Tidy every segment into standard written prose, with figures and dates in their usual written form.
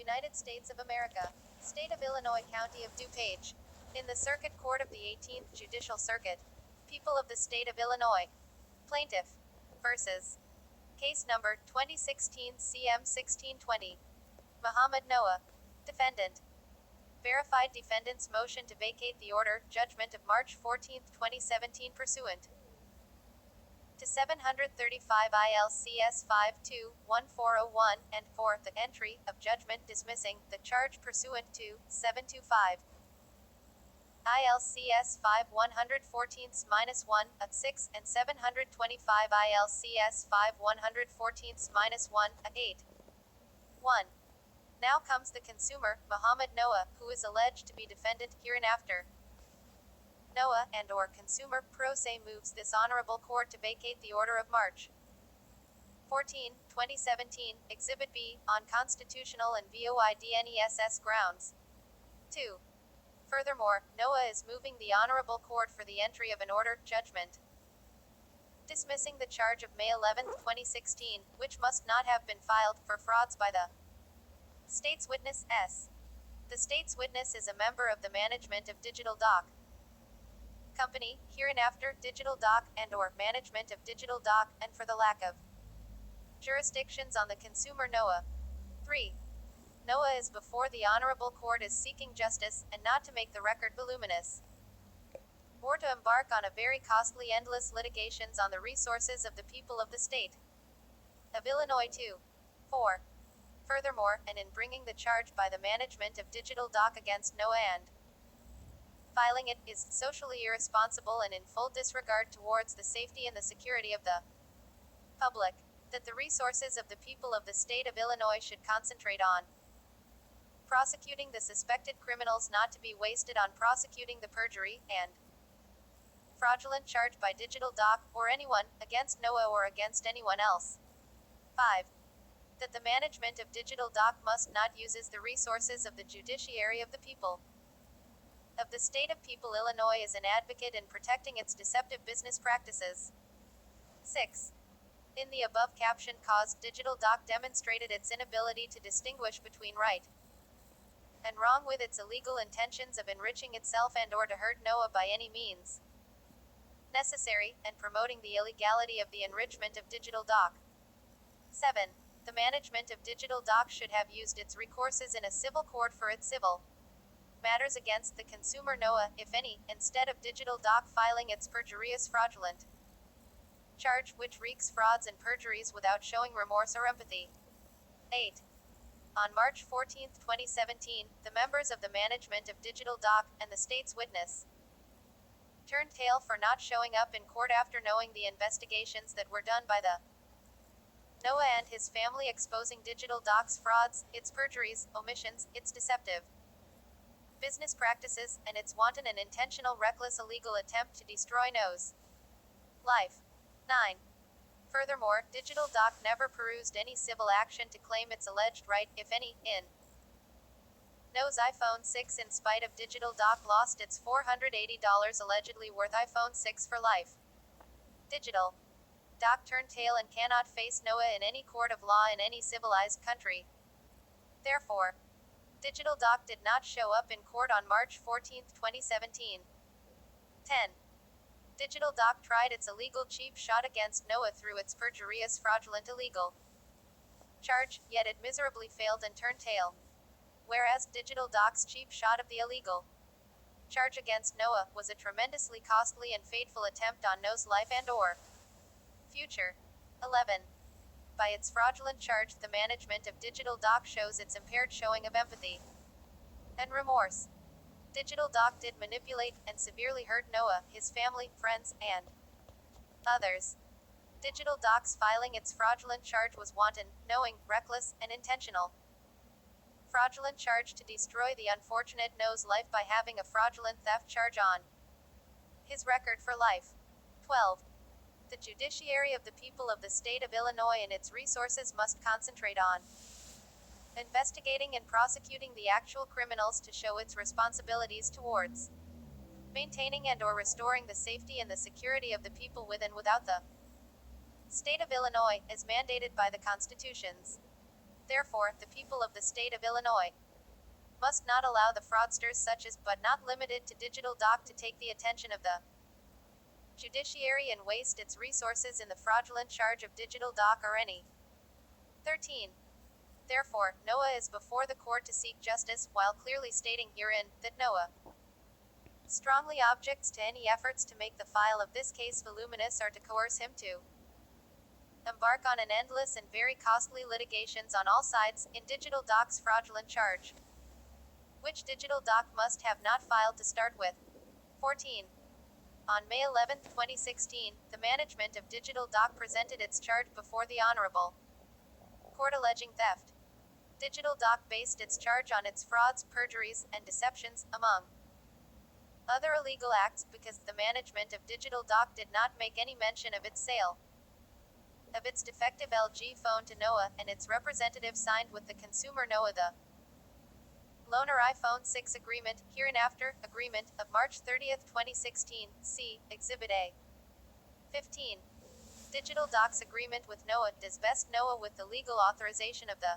United States of America. State of Illinois, County of DuPage. In the Circuit Court of the 18th Judicial Circuit. People of the State of Illinois. Plaintiff. Versus. Case number 2016 CM 1620. Mohammad Noah. Defendant. Verified defendant's motion to vacate the order, judgment of March 14, 2017 pursuant to 735 ILCS 52-1401, and 4, the entry of judgment dismissing the charge pursuant to 725 ILCS 5-114-1, 6, and 725 ILCS 5-114-1, 8. 1. Now comes the consumer, Mohammad Noah, who is alleged to be defendant hereinafter. Noah and or consumer pro se moves this honorable court to vacate the order of March 14, 2017, Exhibit B, on constitutional and voidness grounds. 2. Furthermore, Noah is moving the honorable court for the entry of an order, judgment, dismissing the charge of May 11, 2016, which must not have been filed, for frauds by the State's Witness, S. The State's Witness is a member of the management of Digital Doc Company, hereinafter, Digital Doc, and or management of Digital Doc, and for the lack of jurisdictions on the consumer Noah. 3. Noah is before the honorable court is seeking justice, and not to make the record voluminous, or to embark on a very costly endless litigations on the resources of the people of the state of Illinois. 2. 4. Furthermore, and in bringing the charge by the management of Digital Doc against Noah and filing it, is socially irresponsible and in full disregard towards the safety and the security of the public, that the resources of the people of the state of Illinois should concentrate on prosecuting the suspected criminals, not to be wasted on prosecuting the perjury and fraudulent charge by Digital Doc, or anyone, against Noah or against anyone else. 5. That the management of Digital Doc must not uses the resources of the judiciary of the people of the state of people Illinois as an advocate in protecting its deceptive business practices. 6. In the above caption caused Digital Doc demonstrated its inability to distinguish between right and wrong with its illegal intentions of enriching itself and or to hurt Noah by any means necessary, and promoting the illegality of the enrichment of Digital Doc. 7. The management of Digital Doc should have used its recourses in a civil court for its civil matters against the consumer Noah, if any, instead of Digital Doc filing its perjurious fraudulent charge, which wreaks frauds and perjuries without showing remorse or empathy. 8. On March 14, 2017, the members of the management of Digital Doc, and the state's witness, turned tail for not showing up in court after knowing the investigations that were done by the Noah and his family, exposing Digital Doc's frauds, its perjuries, omissions, its deceptive business practices, and its wanton and intentional reckless illegal attempt to destroy Noah's life. 9. Furthermore, Digital Doc never perused any civil action to claim its alleged right, if any, in Noah's iPhone 6 in spite of Digital Doc lost its $480 allegedly worth iPhone 6 for life. Digital Doc turned tail and cannot face Noah in any court of law in any civilized country. Therefore, Digital Doc did not show up in court on March 14, 2017. 10. Digital Doc tried its illegal cheap shot against Noah through its perjurious fraudulent illegal charge, yet it miserably failed and turned tail. Whereas Digital Doc's cheap shot of the illegal charge against Noah was a tremendously costly and fateful attempt on Noah's life and or future. 11. By its fraudulent charge, the management of Digital Doc shows its impaired showing of empathy and remorse. Digital Doc did manipulate and severely hurt Noah, his family, friends, and others. Digital Doc's filing its fraudulent charge was wanton, knowing, reckless, and intentional. Fraudulent charge to destroy the unfortunate Noah's life by having a fraudulent theft charge on his record for life. 12. The judiciary of the people of the state of Illinois and its resources must concentrate on investigating and prosecuting the actual criminals to show its responsibilities towards maintaining and or restoring the safety and the security of the people with and without the state of Illinois, as mandated by the constitutions Therefore, the people of the state of Illinois must not allow the fraudsters such as, but not limited to, Digital Doc to take the attention of the judiciary and waste its resources in the fraudulent charge of Digital Doc or any. 13. Therefore, NOAA is before the court to seek justice, while clearly stating herein that NOAA strongly objects to any efforts to make the file of this case voluminous or to coerce him to embark on an endless and very costly litigations on all sides, in Digital Doc's fraudulent charge, which Digital Doc must have not filed to start with. 14. On May 11, 2016, the management of Digital Doc presented its charge before the Honorable Court alleging theft. Digital Doc based its charge on its frauds, perjuries, and deceptions, among other illegal acts, because the management of Digital Doc did not make any mention of its sale of its defective LG phone to NOAA, and its representative signed with the consumer NOAA the loaner iPhone 6 agreement, hereinafter, agreement, of March 30, 2016, see Exhibit A. 15. Digital Doc's agreement with NOAA does vest NOAA with the legal authorization of the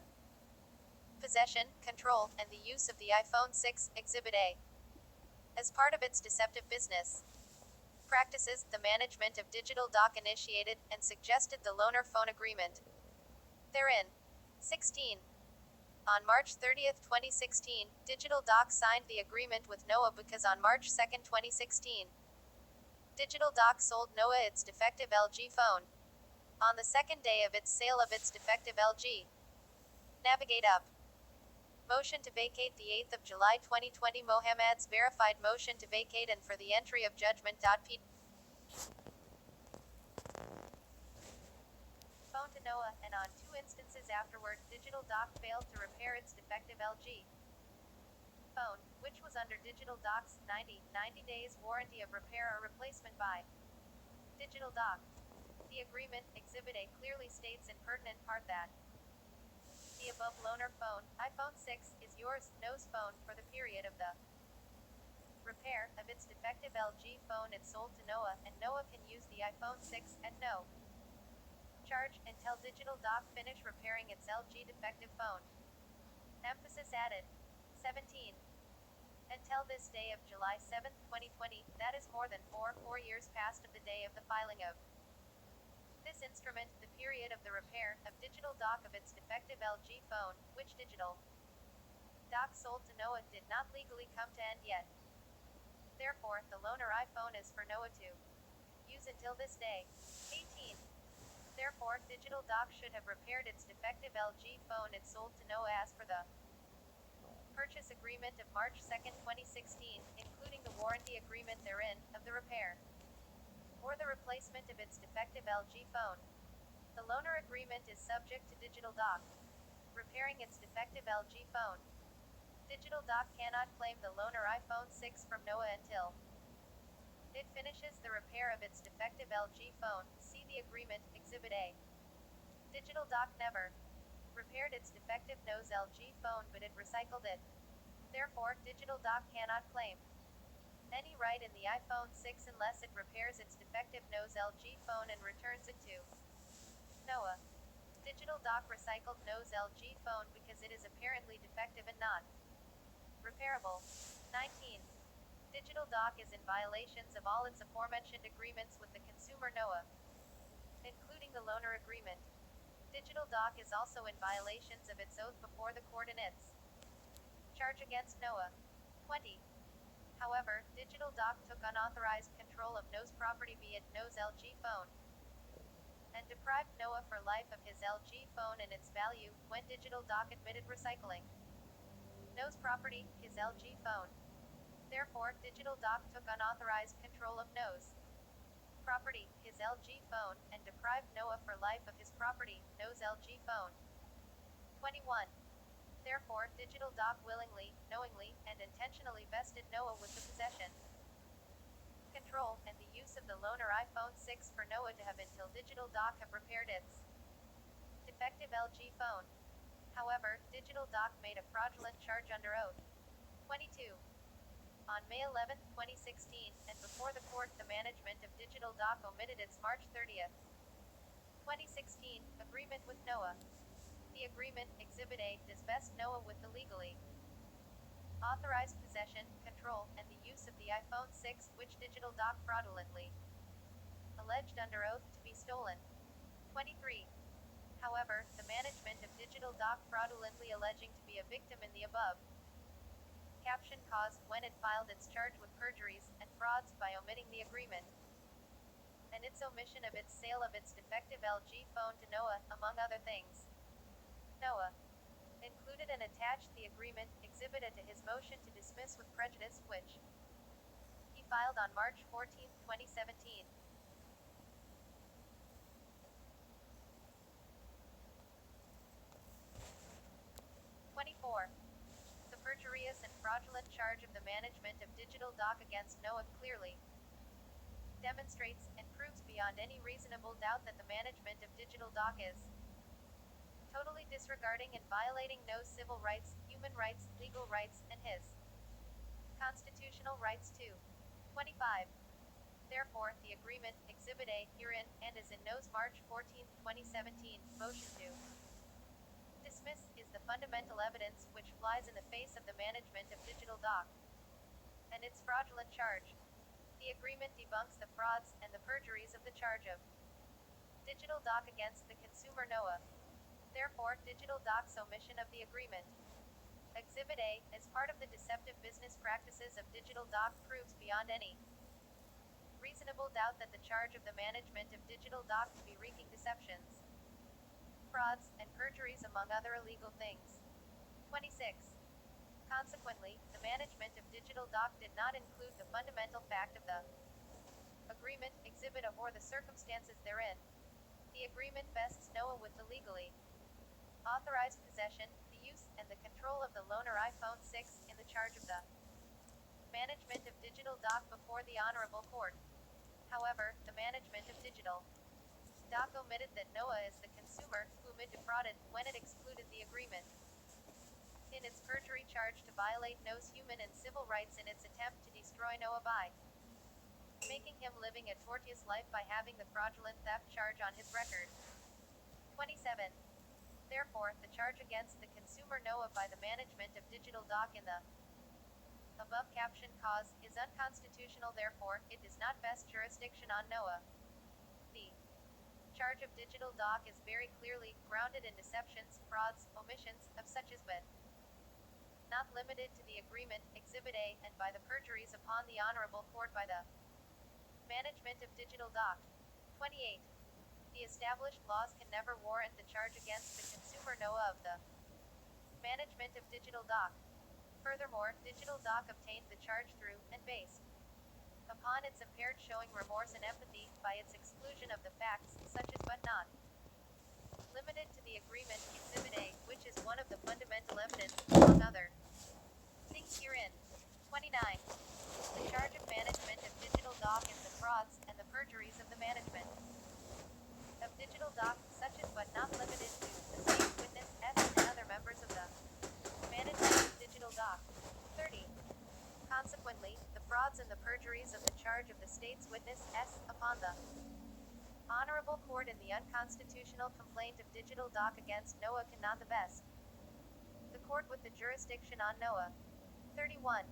possession, control, and the use of the iPhone 6, Exhibit A. As part of its deceptive business practices, the management of Digital Doc initiated and suggested the loaner phone agreement. Therein. 16. On March 30, 2016, Digital Doc signed the agreement with NOAA because on March 2, 2016, Digital Doc sold NOAA its defective LG phone. On the second day of its sale of its defective LG. Navigate up. Motion to vacate the 8th of July 2020 Mohammad's verified motion to vacate and for the entry of judgment. P. Phone to NOAA, and on 2 instances afterward, Digital Doc failed to repair its defective LG phone, which was under Digital Doc's 90 days warranty of repair or replacement by Digital Doc. The agreement, Exhibit A, clearly states in pertinent part that the above loaner phone, iPhone 6, is yours, NOAA's phone, for the period of the repair of its defective LG phone it sold to NOAA, and NOAA can use the iPhone 6 at no charge until Digital Doc finish repairing its LG defective phone. Emphasis added. 17. Until this day of July 7, 2020, that is more than 4 years past of the day of the filing of this instrument, the period of the repair of Digital Doc of its defective LG phone, which Digital Doc sold to NOAA, did not legally come to end yet. Therefore, the loaner iPhone is for NOAA to use until this day. 18. Therefore, Digital Doc should have repaired its defective LG phone it sold to NOAA as per the purchase agreement of March 2, 2016, including the warranty agreement therein, of the repair or the replacement of its defective LG phone. The loaner agreement is subject to Digital Doc repairing its defective LG phone. Digital Doc cannot claim the loaner iPhone 6 from NOAA until it finishes the repair of its defective LG phone. See the agreement, Exhibit A. Digital Doc never repaired its defective NOAA's LG phone, but it recycled it. Therefore, Digital Doc cannot claim any right in the iPhone 6 unless it repairs its defective NOAA's LG phone and returns it to NOAA. Digital Doc recycled NOAA's LG phone because it is apparently defective and not repairable. 19. Digital Doc is in violations of all its aforementioned agreements with the consumer NOAA, including the loaner agreement. Digital Doc is also in violations of its oath before the court in its charge against NOAA. 20. However, Digital Doc took unauthorized control of NOAA's property, be it NOAA's LG phone, and deprived NOAA for life of his LG phone and its value, when Digital Doc admitted recycling NOAA's property, his LG phone. Therefore, Digital Doc took unauthorized control of NOAA's property, his LG phone, and deprived NOAA for life of his property, NOAA's LG phone. 21. Therefore, Digital Doc willingly, knowingly, and intentionally vested NOAA with the possession, control, and the use of the loaner iPhone 6 for NOAA to have until Digital Doc have repaired its defective LG phone. However, Digital Doc made a fraudulent charge under oath. 22. On May 11, 2016, and before the court, the management of Digital Doc omitted its March 30, 2016, agreement with NOAA. The The agreement, Exhibit A, does best Noah with the legally authorized possession, control, and the use of the iPhone 6, which digital dock fraudulently alleged under oath to be stolen. 23. However, the management of digital dock fraudulently alleging to be a victim in the above caption caused when it filed its charge with perjuries and frauds by omitting the agreement and its omission of its sale of its defective LG phone to Noah, among other things. Noah included and attached the agreement, Exhibit A, to his motion to dismiss with prejudice, which he filed on March 14, 2017. 24. The perjurious and fraudulent charge of the management of digital dock against Noah clearly demonstrates and proves beyond any reasonable doubt that the management of digital dock is totally disregarding and violating Noah's civil rights, human rights, legal rights, and his constitutional rights too. 25. Therefore, the agreement, Exhibit A, herein, and as in Noah's March 14, 2017, motion to dismiss, is the fundamental evidence which flies in the face of the management of digital dock and its fraudulent charge. The agreement debunks the frauds and the perjuries of the charge of digital dock against the consumer Noah. Therefore, digital dock's omission of the agreement, Exhibit A, as part of the deceptive business practices of digital dock proves beyond any reasonable doubt that the charge of the management of digital dock to be wreaking deceptions, frauds, and perjuries among other illegal things. 26. Consequently, the management of digital dock did not include the fundamental fact of the agreement, Exhibit A, or the circumstances therein. The agreement vests Noah with the legally authorized possession, the use, and the control of the loaner iPhone 6 in the charge of the management of digital dock before the Honorable Court. However, the management of digital dock omitted that Noah is the consumer whom it defrauded when it excluded the agreement in its perjury charge to violate Noah's human and civil rights in its attempt to destroy Noah by making him living a tortuous life by having the fraudulent theft charge on his record. 27. Therefore, the charge against the consumer Noah by the management of digital dock in the above caption cause is unconstitutional. Therefore, it does not vest jurisdiction on Noah. The charge of digital dock is very clearly grounded in deceptions, frauds, omissions, of such as but not limited to the agreement, Exhibit A, and by the perjuries upon the Honorable Court by the management of digital dock. 28. The established laws can never warrant the charge against the consumer Noah of the management of digital dock. Furthermore, digital dock obtained the charge through, and based upon its impaired showing remorse and empathy, by its exclusion of the facts, such as but not limited to the agreement, Exhibit A, which is one of the fundamental evidence, among other things herein. 29. The charge of management of digital dock is the frauds and the perjuries of the management of digital dock, such as but not limited to the state's witness S and other members of the management of digital dock. 30. Consequently, the frauds and the perjuries of the charge of the state's witness S upon the Honorable Court in the unconstitutional complaint of digital dock against Noah cannot the best the court with the jurisdiction on Noah. 31.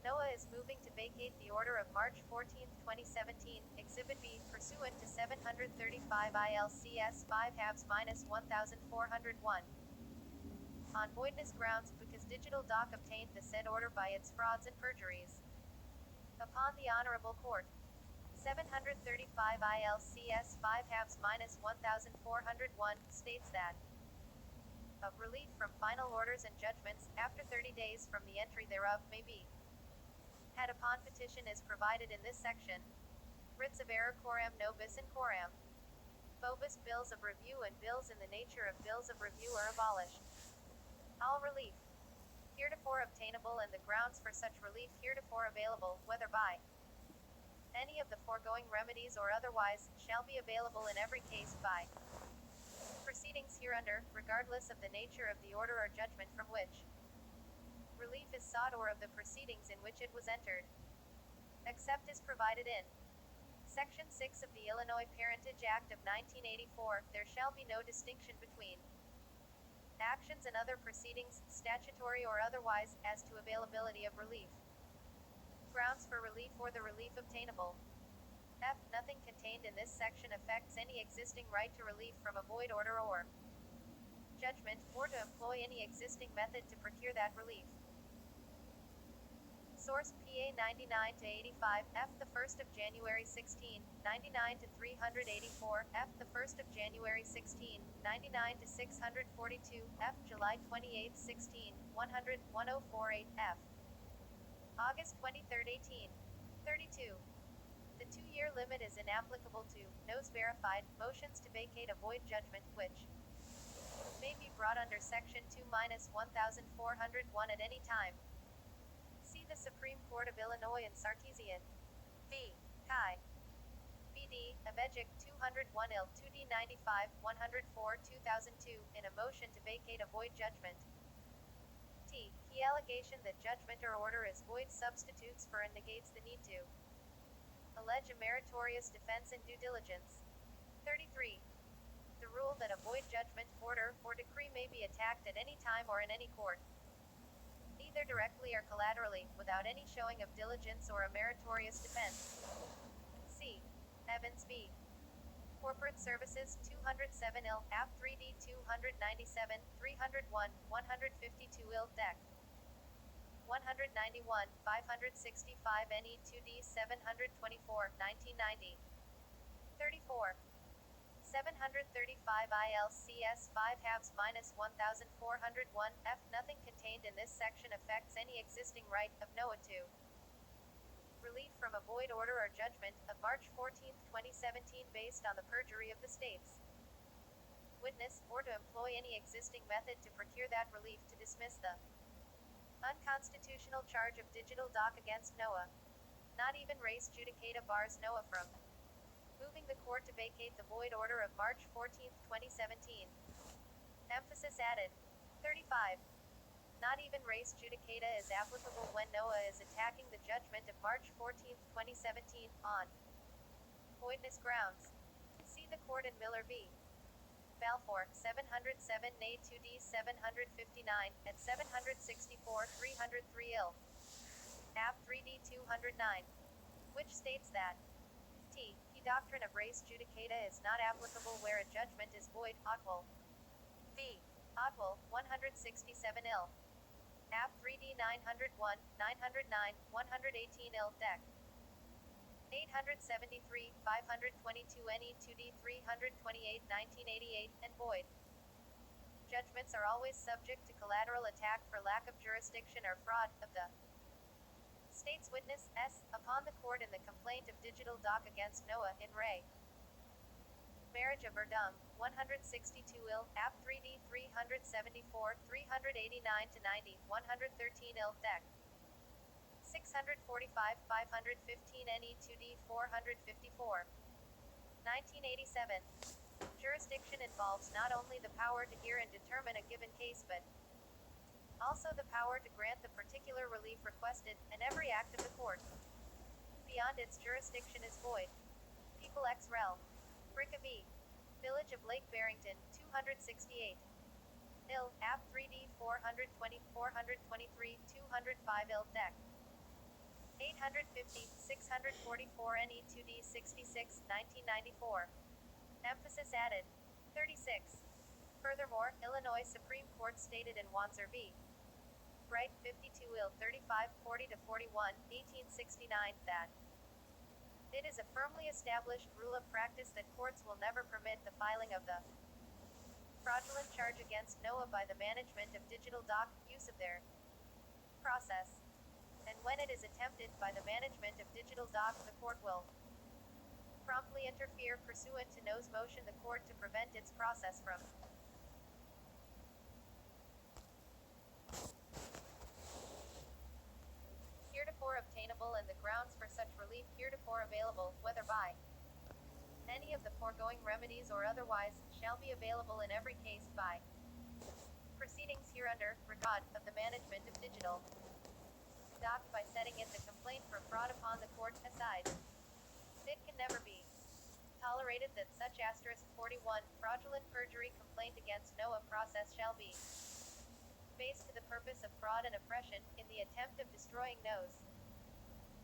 Noah is moving to vacate the order of March 14, 2017, Exhibit B, pursuant to 735 ILCS 5-1401, on voidness grounds because digital dock obtained the said order by its frauds and perjuries upon the Honorable Court. 735 ILCS 5-1401 states that of relief from final orders and judgments, after 30 days from the entry thereof, may be had upon petition as provided in this section. Writs of error coram nobis in coram vobis, bills of review and bills in the nature of bills of review are abolished. All relief heretofore obtainable and the grounds for such relief heretofore available, whether by any of the foregoing remedies or otherwise, shall be available in every case by proceedings hereunder, regardless of the nature of the order or judgment from which relief is sought or of the proceedings in which it was entered, except as provided in Section 6 of the Illinois Parentage Act of 1984, there shall be no distinction between actions and other proceedings, statutory or otherwise, as to availability of relief. Grounds for relief or the relief obtainable. F. Nothing contained in this section affects any existing right to relief from a void order or judgment, or to employ any existing method to procure that relief. Source: PA 99 to 85, F. The 1st of January 16, 99 to 384, F. The 1st of January 16, 99 to 642, F. July 28, 16, 100, 1048, F. August 23, 18. 32. The 2-year limit is inapplicable to NO's verified motions to vacate a void judgment, which may be brought under Section 2-1401 at any time. See the Supreme Court of Illinois in Sarkeesian v. Kai. BD, Avegic 201 IL 2D 95, 104, 2002, in a motion to vacate a void judgment. T. Key allegation that judgment or order is void substitutes for and negates the need to allege a meritorious defense and due diligence. 33. The rule that a void judgment, order, or decree may be attacked at any time or in any court, either directly or collaterally, without any showing of diligence or a meritorious defense. C. Evans v. Corporate Services 207 IL, App 3D 297, 301, 152 IL, Dec. 191, 565 NE 2D 724, 1990. 34. 735 ILCS 5 halves minus 1401 F. Nothing contained in this section affects any existing right of NOAA to relief from a void order or judgment of March 14, 2017 based on the perjury of the state's witness, or to employ any existing method to procure that relief to dismiss the unconstitutional charge of digital doc against NOAA. Not even res judicata bars NOAA from moving the court to vacate the void order of March 14, 2017. Emphasis added. 35. Not even res judicata is applicable when NOAA is attacking the judgment of March 14, 2017, on voidness grounds. See the court in Miller v. Balfour, 707 NA 2D 759, at 764 303 IL. App 3D 209. Which states that T. The doctrine of res judicata is not applicable where a judgment is void. Otwell v. Otwell, 167 IL. App 3D 901, 909, 118 IL. Dec. 873, 522 NE 2D 328, 1988, and void. Judgments are always subject to collateral attack for lack of jurisdiction or fraud of the state's witness, S, upon the court in the complaint of digital doc against NOAA, in re. Marriage of Verdum, 162 IL, App 3D 374, 389 to 90, 113 IL, Dec. 645, 515 NE 2D 454. 1987. Jurisdiction involves not only the power to hear and determine a given case but also the power to grant the particular relief requested, and every act of the court beyond its jurisdiction is void. People ex rel. Bricka v. Village of Lake Barrington, 268. IL, App 3D 420, 423, 205 IL, Dec. 850, 644 NE 2D 66, 1994. Emphasis added. 36. Furthermore, Illinois Supreme Court stated in Wanzer v. Bright 52 IL 35, 40 to 41, 1869, that it is a firmly established rule of practice that courts will never permit the filing of the fraudulent charge against NOAA by the management of digital doc, use of their process. And when it is attempted by the management of digital doc, the court will promptly interfere pursuant to NO's motion the court to prevent its process from heretofore obtainable and the grounds for such relief heretofore available, whether by any of the foregoing remedies or otherwise, shall be available in every case by proceedings hereunder, regard of the management of digital doc by setting it the complaint for fraud upon the court aside. It can never be tolerated that such asterisk 41 fraudulent perjury complaint against Noah process shall be based to the purpose of fraud and oppression, in the attempt of destroying Noah's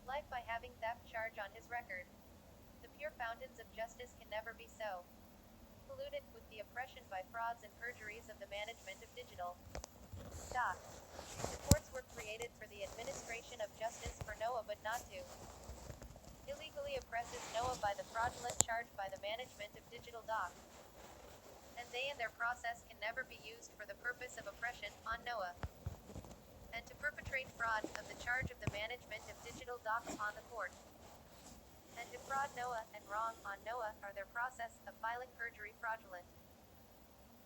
life by having theft charge on his record. The pure fountains of justice can never be so polluted with the oppression by frauds and perjuries of the management of digital doc. The courts were created for the administration of justice for Noah, but not to illegally oppresses Noah by the fraudulent charge by the management of digital doc. And they and their process can never be used for the purpose of oppression on Noah, and to perpetrate fraud of the charge of the management of digital doc upon the court, and to fraud Noah and wrong on Noah are their process of filing perjury fraudulent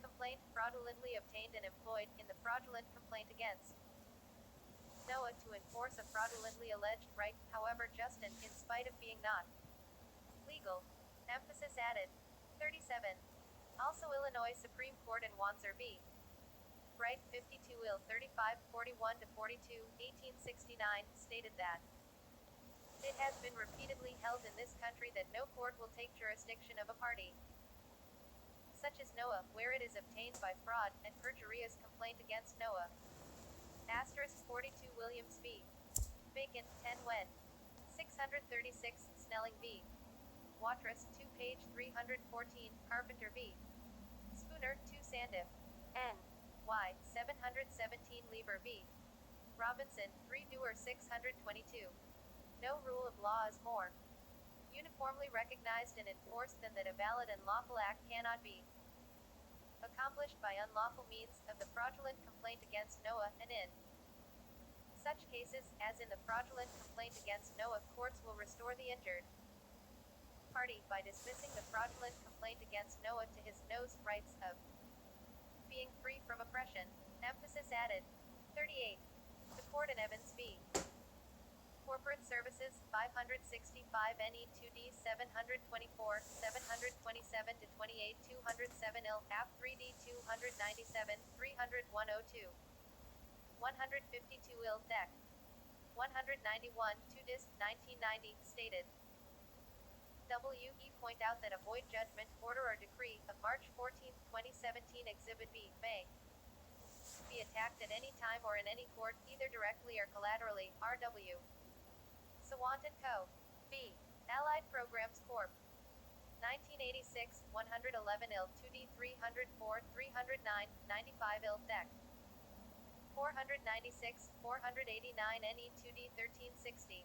complaint fraudulently obtained and employed in the fraudulent complaint against Noah to enforce a fraudulently alleged right, however just and in spite of being not legal. Emphasis added. 37. Also Illinois Supreme Court in Wanzer v. Bright 52 Ill 35 41 to 42 1869 stated that it has been repeatedly held in this country that no court will take jurisdiction of a party such as Noah, where it is obtained by fraud and perjurious complaint against Noah. Asterisk 42 Williams v. Bacon 10 Wed. 636 Snelling v. Watrous 2 page 314 Carpenter v. Spooner 2 Sandiff N. Y. 717 Lieber v. Robinson 3 Dewar 622. No rule of law is more uniformly recognized and enforced than that a valid and lawful act cannot be accomplished by unlawful means of the fraudulent complaint against Noah, and in such cases, as in the fraudulent complaint against Noah, courts will restore the injured party by dismissing the fraudulent complaint against Noah to his Noah's rights of being free from oppression. Emphasis added. 38. The court in Evans v. Corporate Services 565 NE 2D 724 727 to 28 207 IL App 3D 297 300 102 152 IL Deck 191 2 Disc 1990 stated. W.E. point out that a void judgment, order or decree of March 14, 2017 Exhibit B may be attacked at any time or in any court, either directly or collaterally. R.W. Sawant & Co. B. Allied Programs Corp. 1986, 111 IL 2D 304 309 95 IL Deck 496 489 NE 2D 1360.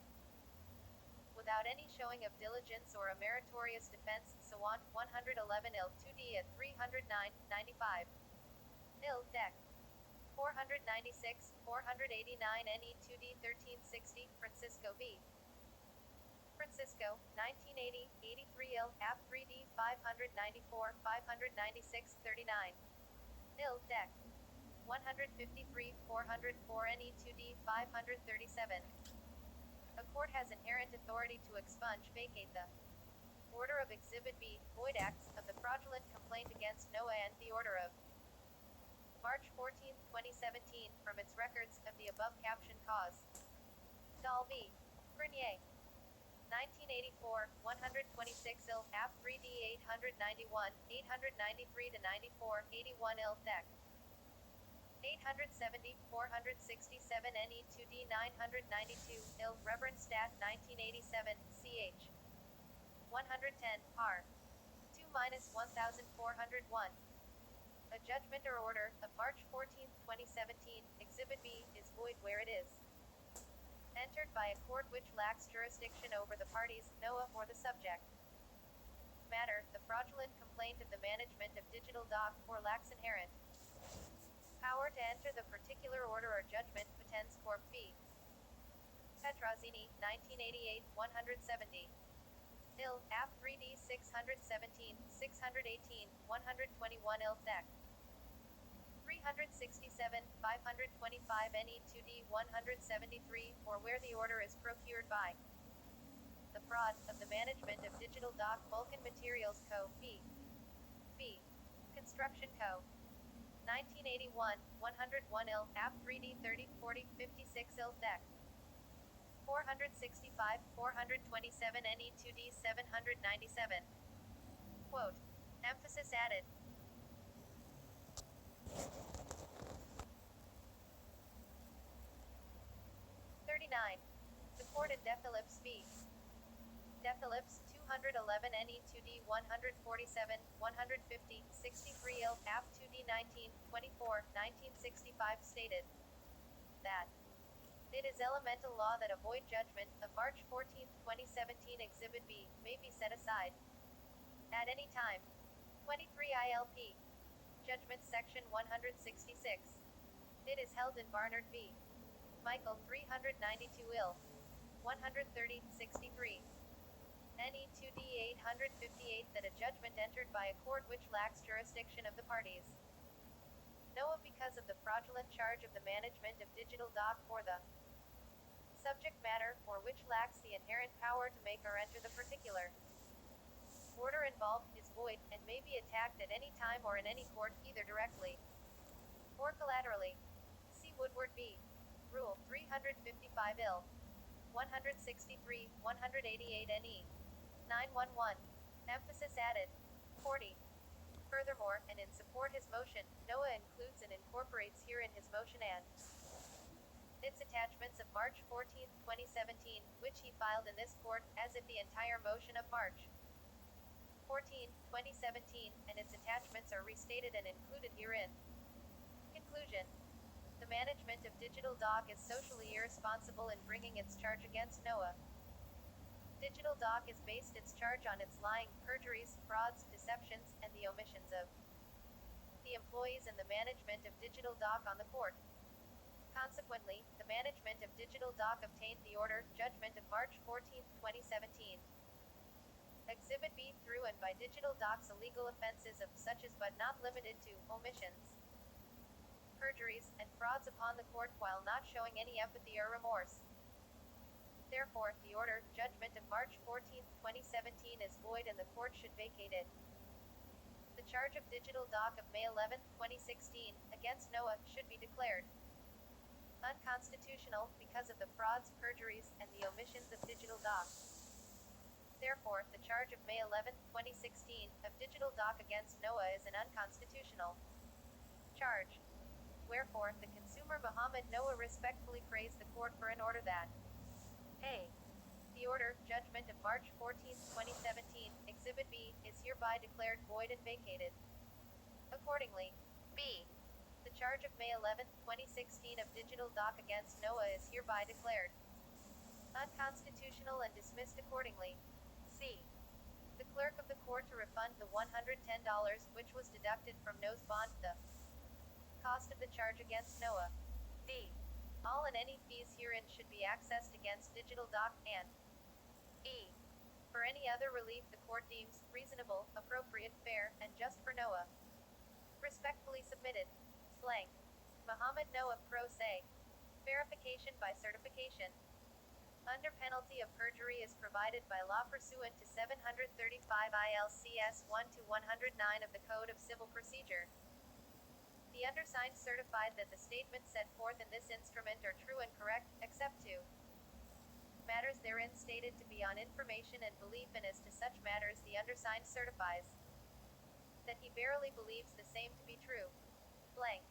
Without any showing of diligence or a meritorious defense, Sawant 111 IL 2D at 309 95 IL Deck 496 489 NE 2D 1360 Francisco v. Francisco, 1980, 83 IL, App 3D 594 596 39 IL Deck 153 404 NE 2D 537. A court has inherent authority to expunge, vacate the order of Exhibit B, void acts, of the fraudulent complaint against Noah and the order of March 14, 2017, from its records of the above captioned cause. Dahl v. Grenier. 1984, 126 IL, App 3D 891, 893 to 94, 81 IL Deck 870, 467 NE 2D 992, IL, Reverend Stat 1987, CH 110, R 2-1401. A judgment or order, of March 14, 2017, Exhibit B, is void where it is entered by a court which lacks jurisdiction over the parties, Noah, or the subject matter, the fraudulent complaint of the management of digital doc, or lacks inherent power to enter the particular order or judgment. Potens Corp. v. Petrozzini, 1988, 170. IL, App 3D 617, 618, 121 IL Deck 367, 525 NE 2D 173, or where the order is procured by the fraud of the management of digital doc Vulcan Materials Co. v. Construction Co. 1981, 101 IL, App 3D 30, 40, 56 IL Deck 465, 427 NE 2D 797. Quote. Emphasis added. 39. The court in Defilips v. Defilips, 211 NE 2D 147, 150, 63 IL, AF 2D 19, 24, 1965 stated that it is elemental law that a void judgment of March 14, 2017 Exhibit B may be set aside at any time. 23 ILP. Judgment Section 166. It is held in Barnard v. Michael 392 IL. 130, 63. NE 2D 858 that a judgment entered by a court which lacks jurisdiction of the parties. NOAA because of the fraudulent charge of the management of digital doc for the subject matter, or which lacks the inherent power to make or enter the particular order involved, is void, and may be attacked at any time or in any court, either directly or collaterally. See Woodward v. Rule 355 IL. 163, 188 NE. 911. Emphasis added. 40. Furthermore, and in support his motion, NOAA includes and incorporates herein his motion and its attachments of March 14, 2017, which he filed in this court, as if the entire motion of March 14, 2017, and its attachments are restated and included herein. Conclusion. The management of Digital Doc is socially irresponsible in bringing its charge against NOAA. Digital Doc is based its charge on its lying, perjuries, frauds, deceptions, and the omissions of the employees and the management of Digital Doc on the court. Consequently, the management of Digital Doc obtained the order, judgment of March 14, 2017. Exhibit B through and by Digital Doc's illegal offenses of such as but not limited to omissions, perjuries, and frauds upon the court while not showing any empathy or remorse. Therefore, the order, judgment of March 14, 2017 is void and the court should vacate it. The charge of Digital Doc of May 11, 2016, against NOAA, should be declared unconstitutional, because of the frauds, perjuries, and the omissions of Digital Doc. Therefore, the charge of May 11, 2016, of Digital Doc against NOAA is an unconstitutional charge. Wherefore, the consumer Mohammad NOAA respectfully prays the court for an order that A. The order, judgment of March 14, 2017, Exhibit B, is hereby declared void and vacated. Accordingly, B. The charge of May 11, 2016 of Digital Doc against NOAA is hereby declared unconstitutional and dismissed accordingly. C. The clerk of the court to refund the $110, which was deducted from NOAA's bond, the cost of the charge against NOAA. D. All and any fees herein should be accessed against Digital Doc, and E. For any other relief the court deems reasonable, appropriate, fair, and just for NOAA. Respectfully submitted. Blank. Mohammad NOAA pro se. Verification by certification. Under penalty of perjury is provided by law pursuant to 735 ILCS 1-109 of the Code of Civil Procedure. The undersigned certified that the statements set forth in this instrument are true and correct, except to matters therein stated to be on information and belief, and as to such matters the undersigned certifies that he verily believes the same to be true. Blank.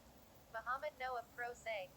Mohammad NOAA pro se.